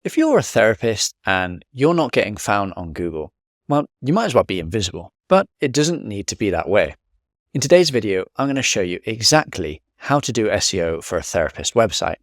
If you're a therapist and you're not getting found on Google, well, you might as well be invisible, but it doesn't need to be that way. In today's video, I'm going to show you exactly how to do SEO for a therapist website.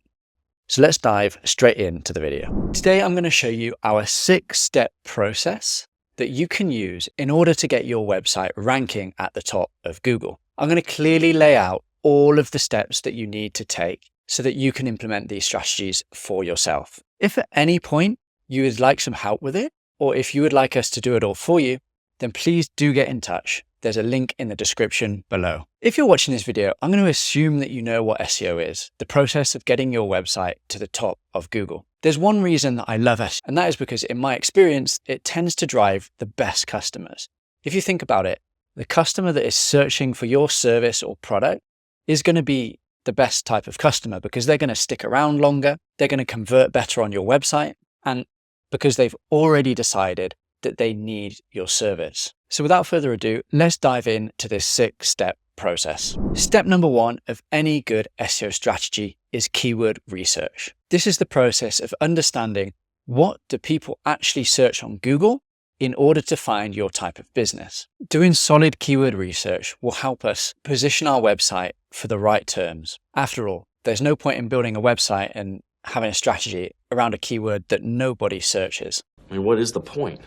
So let's dive straight into the video. Today, I'm going to show you our 6-step process that you can use in order to get your website ranking at the top of Google. I'm going to clearly lay out all of the steps that you need to take so that you can implement these strategies for yourself. If at any point you would like some help with it, or if you would like us to do it all for you, then please do get in touch. There's a link in the description below. If you're watching this video, I'm going to assume that you know what SEO is, the process of getting your website to the top of Google. There's one reason that I love SEO, and that is because in my experience, it tends to drive the best customers. If you think about it, the customer that is searching for your service or product is going to be the best type of customer because they're going to stick around longer, they're going to convert better on your website, and because they've already decided that they need your service. So without further ado, let's dive into this 6-step process. Step number 1 of any good SEO strategy is keyword research. This is the process of understanding what do people actually search on Google in order to find your type of business. Doing solid keyword research will help us position our website for the right terms. After all, there's no point in building a website and having a strategy around a keyword that nobody searches. I mean, what is the point?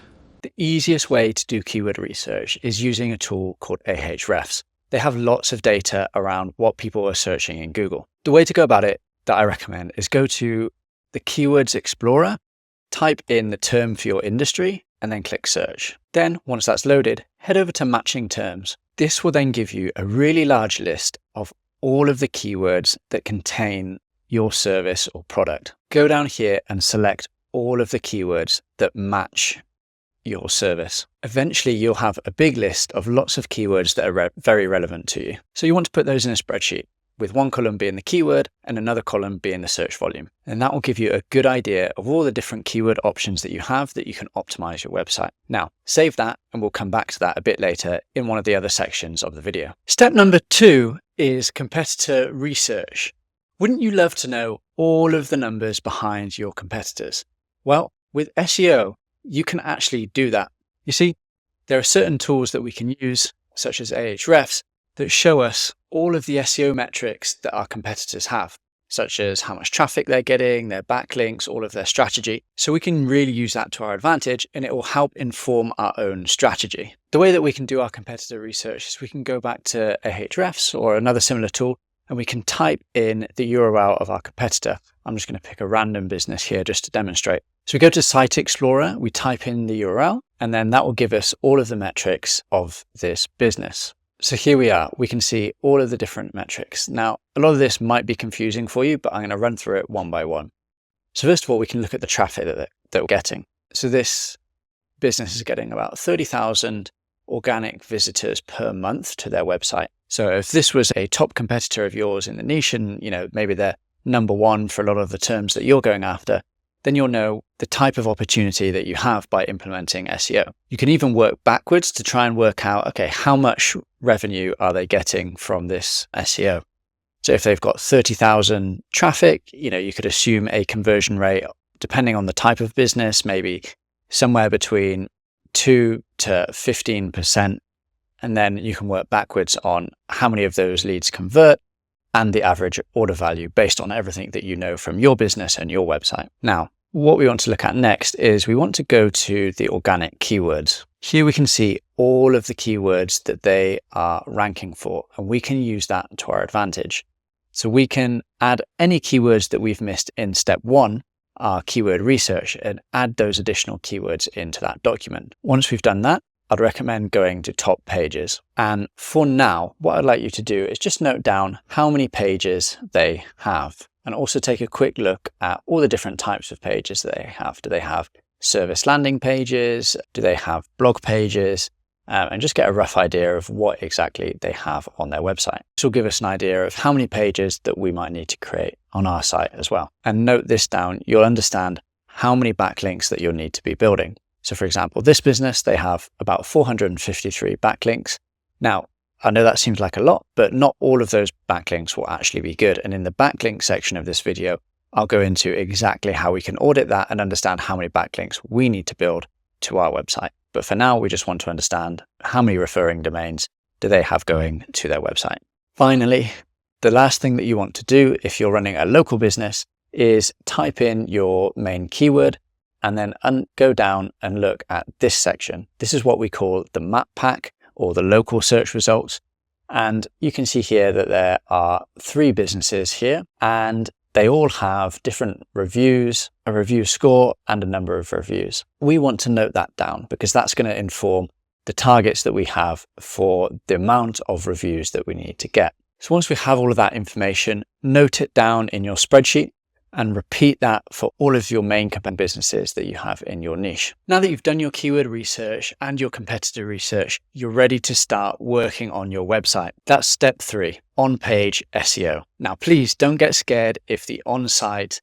The easiest way to do keyword research is using a tool called Ahrefs. They have lots of data around what people are searching in Google. The way to go about it that I recommend is go to the Keywords Explorer, type in the term for your industry, and then click search. Then once that's loaded, head over to matching terms. This will then give you a really large list of all of the keywords that contain your service or product. Go down here and select all of the keywords that match your service. Eventually, you'll have a big list of lots of keywords that are very relevant to you. So you want to put those in a spreadsheet, with one column being the keyword and another column being the search volume. And that will give you a good idea of all the different keyword options that you have that you can optimize your website. Now, save that and we'll come back to that a bit later in one of the other sections of the video. Step number 2 is competitor research. Wouldn't you love to know all of the numbers behind your competitors? Well, with SEO, you can actually do that. You see, there are certain tools that we can use, such as Ahrefs, that show us all of the SEO metrics that our competitors have, such as how much traffic they're getting, their backlinks, all of their strategy. So we can really use that to our advantage and it will help inform our own strategy. The way that we can do our competitor research is we can go back to Ahrefs or another similar tool and we can type in the URL of our competitor. I'm just going to pick a random business here just to demonstrate. So we go to Site Explorer, we type in the URL, and then that will give us all of the metrics of this business. So here we are, we can see all of the different metrics. Now, a lot of this might be confusing for you, but I'm going to run through it one by one. So first of all, we can look at the traffic that we're getting. So this business is getting about 30,000 organic visitors per month to their website. So if this was a top competitor of yours in the niche and, maybe they're number 1 for a lot of the terms that you're going after, then you'll know the type of opportunity that you have by implementing SEO. You can even work backwards to try and work out, okay, how much revenue are they getting from this SEO? So if they've got 30,000 traffic, you could assume a conversion rate, depending on the type of business, maybe somewhere between 2 to 15%. And then you can work backwards on how many of those leads convert and the average order value based on everything that you know from your business and your website. Now, what we want to look at next is we want to go to the organic keywords. Here we can see all of the keywords that they are ranking for, and we can use that to our advantage. So we can add any keywords that we've missed in step 1, our keyword research, and add those additional keywords into that document. Once we've done that, I'd recommend going to top pages. And for now, what I'd like you to do is just note down how many pages they have and also take a quick look at all the different types of pages that they have. Do they have service landing pages? Do they have blog pages? And just get a rough idea of what exactly they have on their website. This will give us an idea of how many pages that we might need to create on our site as well. And note this down, you'll understand how many backlinks that you'll need to be building. So for example, this business, they have about 453 backlinks. Now, I know that seems like a lot, but not all of those backlinks will actually be good. And in the backlink section of this video, I'll go into exactly how we can audit that and understand how many backlinks we need to build to our website. But for now, we just want to understand how many referring domains do they have going to their website. Finally, the last thing that you want to do if you're running a local business is type in your main keyword and then go down and look at this section. This is what we call the map pack or the local search results. And you can see here that there are 3 businesses here, and they all have different reviews, a review score, and a number of reviews. We want to note that down because that's going to inform the targets that we have for the amount of reviews that we need to get. So once we have all of that information, note it down in your spreadsheet and repeat that for all of your main businesses that you have in your niche. Now that you've done your keyword research and your competitor research, you're ready to start working on your website. That's step 3, on-page SEO. Now, please don't get scared if the on-site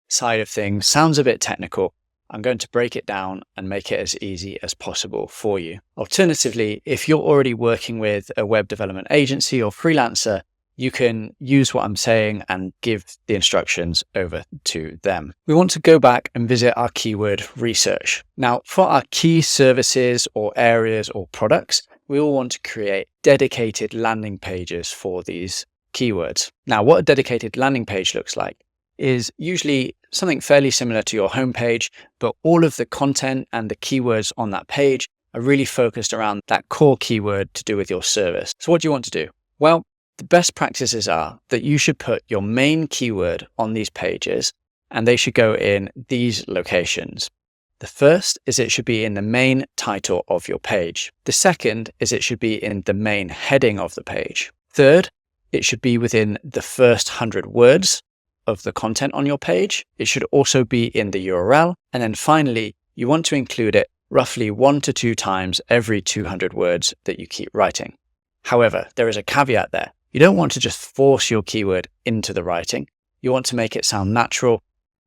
side of things sounds a bit technical. I'm going to break it down and make it as easy as possible for you. Alternatively, if you're already working with a web development agency or freelancer, you can use what I'm saying and give the instructions over to them. We want to go back and visit our keyword research. Now, for our key services or areas or products, we will want to create dedicated landing pages for these keywords. Now, what a dedicated landing page looks like is usually something fairly similar to your homepage, but all of the content and the keywords on that page are really focused around that core keyword to do with your service. So what do you want to do? Well, the best practices are that you should put your main keyword on these pages, and they should go in these locations. The first is it should be in the main title of your page. The second is it should be in the main heading of the page. Third, it should be within the first 100 words of the content on your page. It should also be in the URL. And then finally, you want to include it roughly 1 to 2 times every 200 words that you keep writing. However, there is a caveat there. You don't want to just force your keyword into the writing. You want to make it sound natural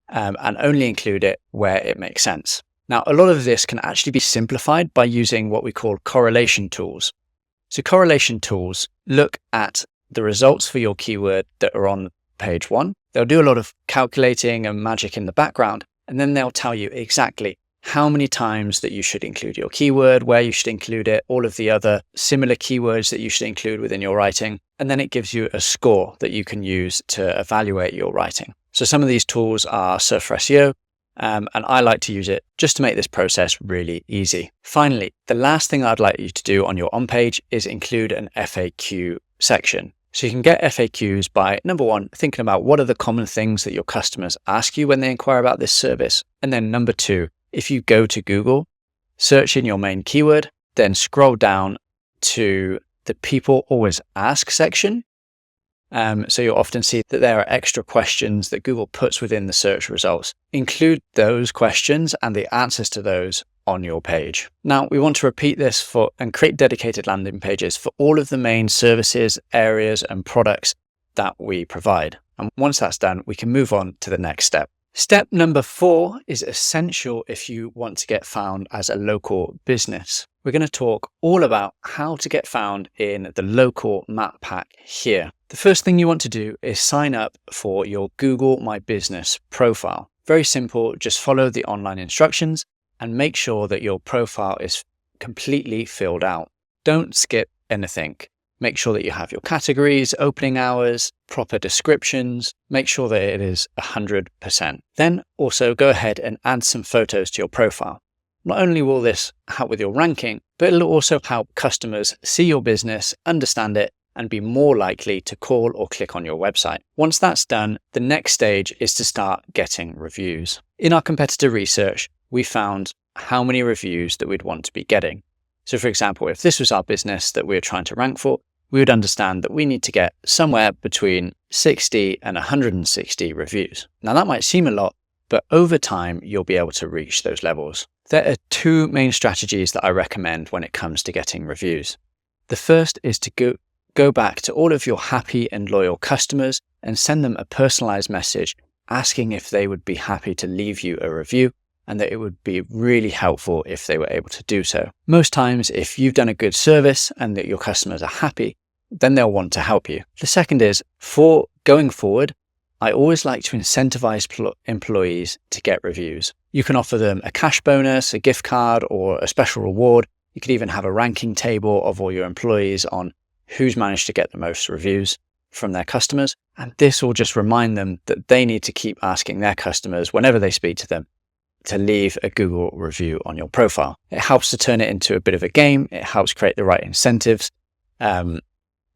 and only include it where it makes sense. Now, a lot of this can actually be simplified by using what we call correlation tools. So correlation tools look at the results for your keyword that are on page 1. They'll do a lot of calculating and magic in the background, and then they'll tell you exactly how many times that you should include your keyword, where you should include it, all of the other similar keywords that you should include within your writing. And then it gives you a score that you can use to evaluate your writing. So some of these tools are Surf for SEO, and I like to use it just to make this process really easy. Finally, the last thing I'd like you to do on your on-page is include an FAQ section. So you can get FAQs by, number 1, thinking about what are the common things that your customers ask you when they inquire about this service. And then number 2, if you go to Google, search in your main keyword, then scroll down to the people always ask section. So you'll often see that there are extra questions that Google puts within the search results. Include those questions and the answers to those on your page. Now, we want to repeat this and create dedicated landing pages for all of the main services, areas, and products that we provide. And once that's done, we can move on to the next step. Step number 4 is essential if you want to get found as a local business. We're going to talk all about how to get found in the local map pack here. The first thing you want to do is sign up for your Google My Business profile. Very simple, just follow the online instructions and make sure that your profile is completely filled out. Don't skip anything. Make sure that you have your categories, opening hours, proper descriptions. Make sure that it is 100%. Then also go ahead and add some photos to your profile. Not only will this help with your ranking, but it'll also help customers see your business, understand it, and be more likely to call or click on your website. Once that's done, the next stage is to start getting reviews. In our competitor research, we found how many reviews that we'd want to be getting. So for example, if this was our business that we were trying to rank for, we would understand that we need to get somewhere between 60 and 160 reviews. Now that might seem a lot, but over time, you'll be able to reach those levels. There are 2 main strategies that I recommend when it comes to getting reviews. The first is to go back to all of your happy and loyal customers and send them a personalized message asking if they would be happy to leave you a review, and that it would be really helpful if they were able to do so. Most times, if you've done a good service and that your customers are happy, then they'll want to help you. The second is, for going forward, I always like to incentivize employees to get reviews. You can offer them a cash bonus, a gift card, or a special reward. You could even have a ranking table of all your employees on who's managed to get the most reviews from their customers. And this will just remind them that they need to keep asking their customers whenever they speak to them to leave a Google review on your profile. It helps to turn it into a bit of a game. It helps create the right incentives.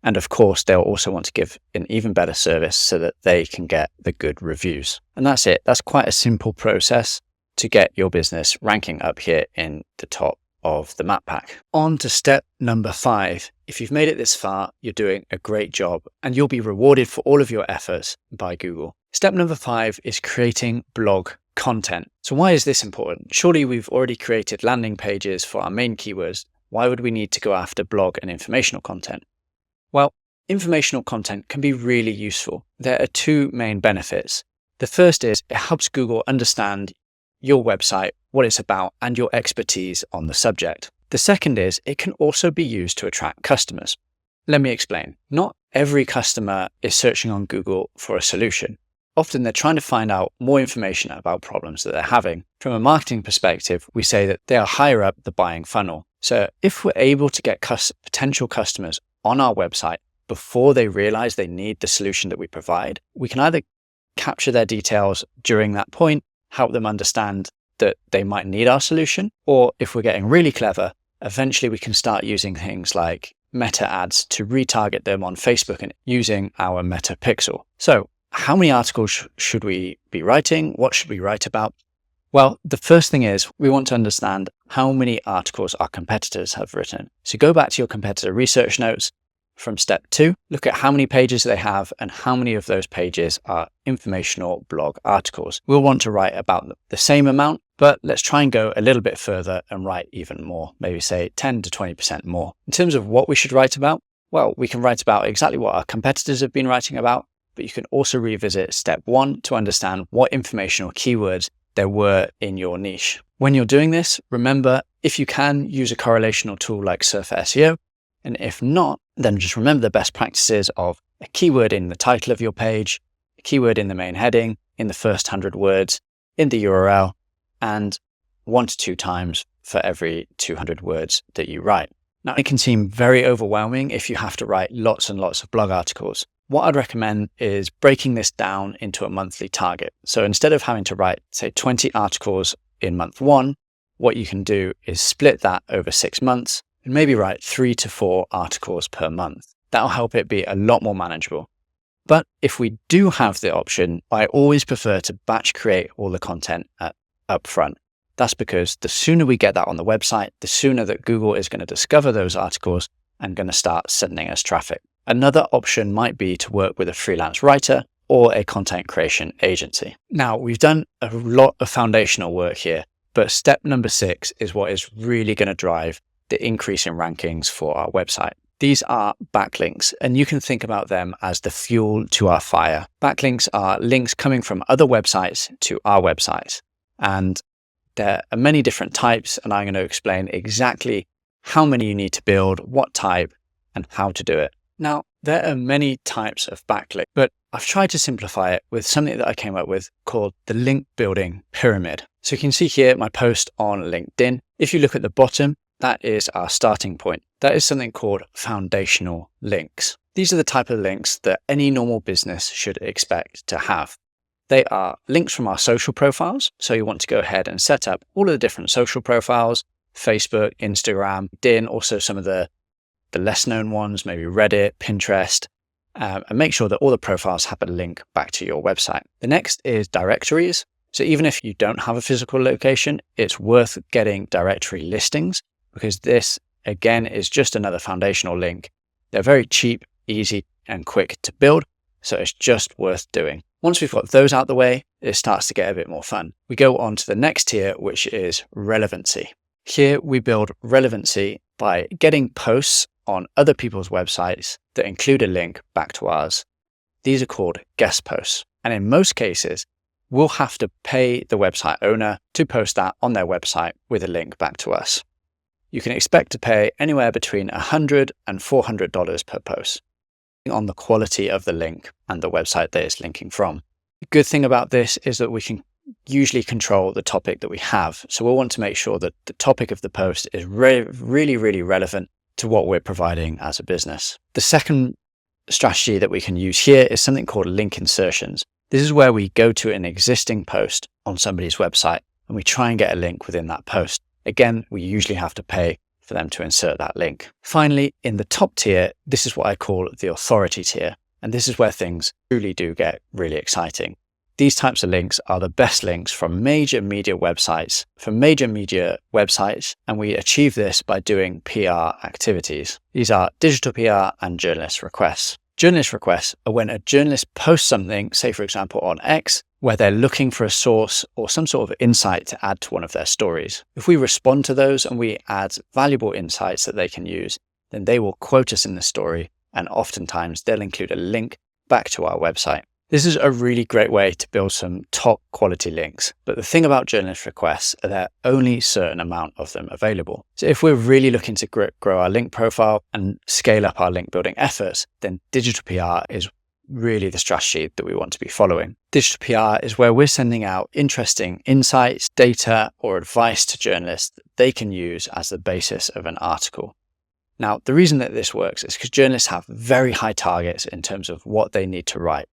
And of course, they'll also want to give an even better service so that they can get the good reviews. And that's it. That's quite a simple process to get your business ranking up here in the top of the map pack. On to step number 5. If you've made it this far, you're doing a great job and you'll be rewarded for all of your efforts by Google. Step number 5 is creating blog content. So why is this important? Surely we've already created landing pages for our main keywords. Why would we need to go after blog and informational content? Well, informational content can be really useful. There are 2 main benefits. The first is it helps Google understand your website, what it's about, and your expertise on the subject. The second is it can also be used to attract customers. Let me explain. Not every customer is searching on Google for a solution. Often they're trying to find out more information about problems that they're having. From a marketing perspective, we say that they are higher up the buying funnel. So if we're able to get potential customers on our website before they realize they need the solution that we provide, we can either capture their details during that point, help them understand that they might need our solution, or if we're getting really clever, eventually we can start using things like meta ads to retarget them on Facebook and using our meta pixel. So how many articles should we be writing? What should we write about? Well, the first thing is we want to understand how many articles our competitors have written. So go back to your competitor research notes from step 2, look at how many pages they have and how many of those pages are informational blog articles. We'll want to write about the same amount, but let's try and go a little bit further and write even more, maybe say 10 to 20% more. In terms of what we should write about, well, we can write about exactly what our competitors have been writing about, but you can also revisit step 1 to understand what informational keywords there were in your niche. When you're doing this, remember, if you can, use a correlational tool like Surfer SEO, and if not, then just remember the best practices of a keyword in the title of your page, a keyword in the main heading, in the first 100 words, in the URL, and 1 to 2 times for every 200 words that you write. Now, it can seem very overwhelming if you have to write lots and lots of blog articles. What I'd recommend is breaking this down into a monthly target. So instead of having to write, say, 20 articles in month 1, what you can do is split that over 6 months and maybe write 3 to 4 articles per month. That'll help it be a lot more manageable. But if we do have the option, I always prefer to batch create all the content up front. That's because the sooner we get that on the website, the sooner that Google is going to discover those articles and going to start sending us traffic. Another option might be to work with a freelance writer or a content creation agency. Now, we've done a lot of foundational work here, but step number 6 is what is really going to drive the increase in rankings for our website. These are backlinks, and you can think about them as the fuel to our fire. Backlinks are links coming from other websites to our website, and there are many different types, and I'm going to explain exactly how many you need to build, what type, and how to do it. Now, there are many types of backlink, but I've tried to simplify it with something that I came up with called the link building pyramid. So you can see here my post on LinkedIn. If you look at the bottom, that is our starting point. That is something called foundational links. These are the type of links that any normal business should expect to have. They are links from our social profiles. So you want to go ahead and set up all of the different social profiles, Facebook, Instagram, LinkedIn, also some of the less known ones, maybe Reddit, Pinterest, and make sure that all the profiles have a link back to your website. The next is directories. So even if you don't have a physical location, it's worth getting directory listings because this, again, is just another foundational link. They're very cheap, easy, and quick to build, so it's just worth doing. Once we've got those out the way, it starts to get a bit more fun. We go on to the next tier, which is relevancy. Here we build relevancy by getting posts on other people's websites that include a link back to ours. These are called guest posts. And in most cases, we'll have to pay the website owner to post that on their website with a link back to us. You can expect to pay anywhere between $100 and $400 per post on the quality of the link and the website that it's linking from. The good thing about this is that we can usually control the topic that we have. So we'll want to make sure that the topic of the post is really, really relevant to what we're providing as a business. The second strategy that we can use here is something called link insertions. This is where we go to an existing post on somebody's website and we try and get a link within that post. Again, we usually have to pay for them to insert that link. Finally, in the top tier, this is what I call the authority tier. And this is where things truly do get really exciting. These types of links are the best links from major media websites, and we achieve this by doing PR activities. These are digital PR and journalist requests. Journalist requests are when a journalist posts something, say for example on X, where they're looking for a source or some sort of insight to add to one of their stories. If we respond to those and we add valuable insights that they can use, then they will quote us in the story, and oftentimes they'll include a link back to our website. This is a really great way to build some top quality links. But the thing about journalist requests are there are only a certain amount of them available. So if we're really looking to grow our link profile and scale up our link building efforts, then digital PR is really the strategy that we want to be following. Digital PR is where we're sending out interesting insights, data, or advice to journalists that they can use as the basis of an article. Now, the reason that this works is because journalists have very high targets in terms of what they need to write.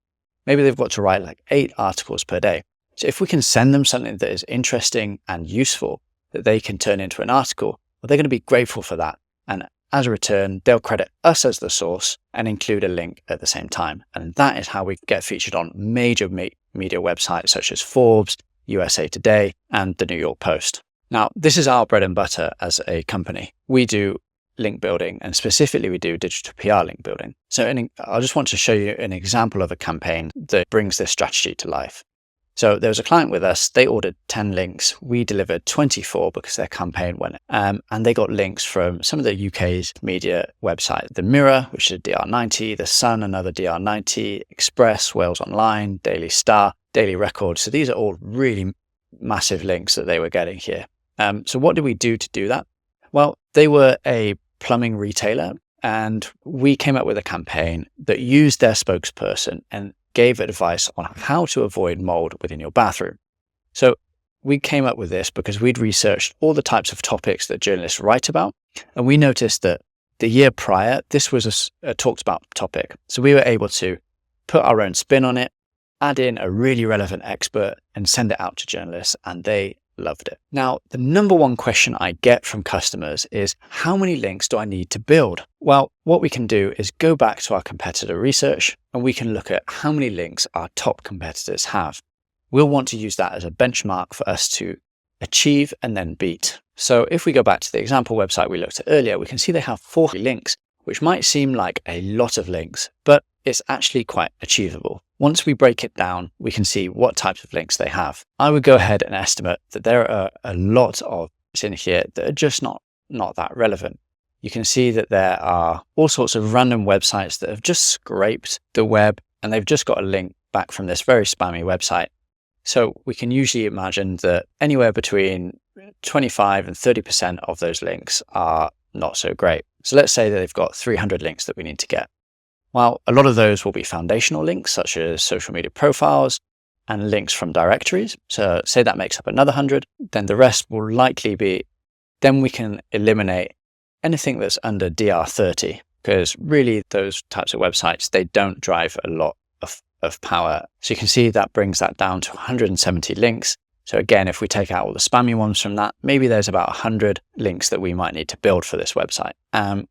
Maybe they've got to write like 8 articles per day. So if we can send them something that is interesting and useful that they can turn into an article, well, they're going to be grateful for that. And as a return, they'll credit us as the source and include a link at the same time. And that is how we get featured on major media websites such as Forbes, USA Today, and the New York Post. Now, this is our bread and butter as a company. We do link building, and specifically we do digital PR link building. So I just want to show you an example of a campaign that brings this strategy to life. So there was a client with us, they ordered 10 links. We delivered 24 because their campaign went, and they got links from some of the UK's media websites. The Mirror, which is a DR90, The Sun, another DR90, Express, Wales Online, Daily Star, Daily Record. So these are all really massive links that they were getting here. So what did we do to do that? Well, they were a plumbing retailer, and we came up with a campaign that used their spokesperson and gave advice on how to avoid mold within your bathroom. So we came up with this because we'd researched all the types of topics that journalists write about, and we noticed that the year prior, this was a talked about topic. So we were able to put our own spin on it, add in a really relevant expert, and send it out to journalists, and they loved it. Now, the number one question I get from customers is, how many links do I need to build? Well, what we can do is go back to our competitor research and we can look at how many links our top competitors have. We'll want to use that as a benchmark for us to achieve and then beat. So if we go back to the example website we looked at earlier, we can see they have 40 links, which might seem like a lot of links, but it's actually quite achievable. Once we break it down, we can see what types of links they have. I would go ahead and estimate that there are a lot of links in here that are just not that relevant. You can see that there are all sorts of random websites that have just scraped the web and they've just got a link back from this very spammy website. So we can usually imagine that anywhere between 25 and 30% of those links are not so great. So let's say that they've got 300 links that we need to get. Well, a lot of those will be foundational links, such as social media profiles and links from directories. So say that makes up another 100, then the rest will likely be, then we can eliminate anything that's under DR30, because really those types of websites, they don't drive a lot of power. So you can see that brings that down to 170 links. So again, if we take out all the spammy ones from that, maybe there's about 100 links that we might need to build for this website.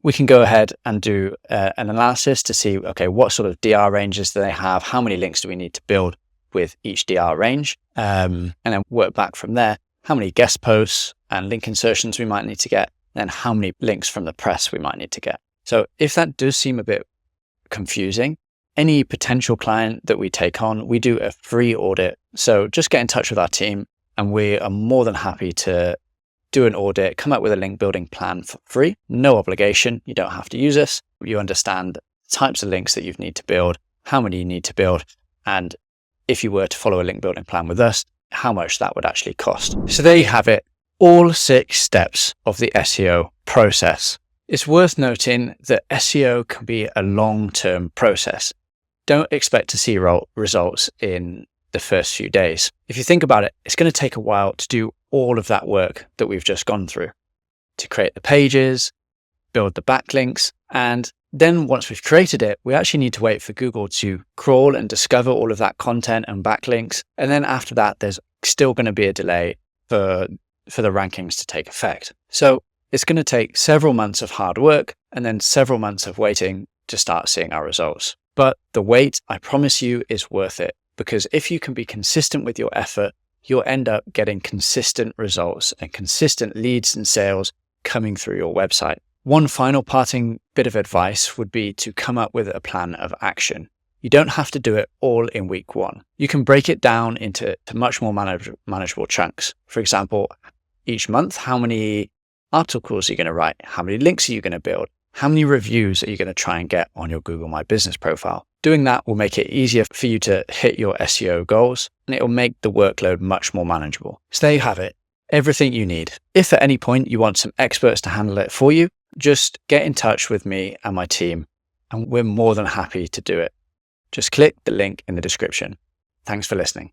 We can go ahead and do an analysis to see, okay, what sort of DR ranges do they have? How many links do we need to build with each DR range? And then work back from there, how many guest posts and link insertions we might need to get, and how many links from the press we might need to get. So if that does seem a bit confusing, any potential client that we take on, we do a free audit. So just get in touch with our team and we are more than happy to do an audit, come up with a link building plan for free, no obligation. You don't have to use us. You understand the types of links that you need to build, how many you need to build, and if you were to follow a link building plan with us, how much that would actually cost. So there you have it, all 6 steps of the SEO process. It's worth noting that SEO can be a long-term process. Don't expect to see results in the first few days. If you think about it, it's going to take a while to do all of that work that we've just gone through, to create the pages, build the backlinks, and then once we've created it, we actually need to wait for Google to crawl and discover all of that content and backlinks. And then after that, there's still going to be a delay for the rankings to take effect. So it's going to take several months of hard work and then several months of waiting to start seeing our results. But the wait, I promise you, is worth it, because if you can be consistent with your effort, you'll end up getting consistent results and consistent leads and sales coming through your website. One final parting bit of advice would be to come up with a plan of action. You don't have to do it all in week one. You can break it down into much more manageable chunks. For example, each month, how many articles are you going to write? How many links are you going to build? How many reviews are you going to try and get on your Google My Business profile? Doing that will make it easier for you to hit your SEO goals, and it will make the workload much more manageable. So there you have it, everything you need. If at any point you want some experts to handle it for you, just get in touch with me and my team, and we're more than happy to do it. Just click the link in the description. Thanks for listening.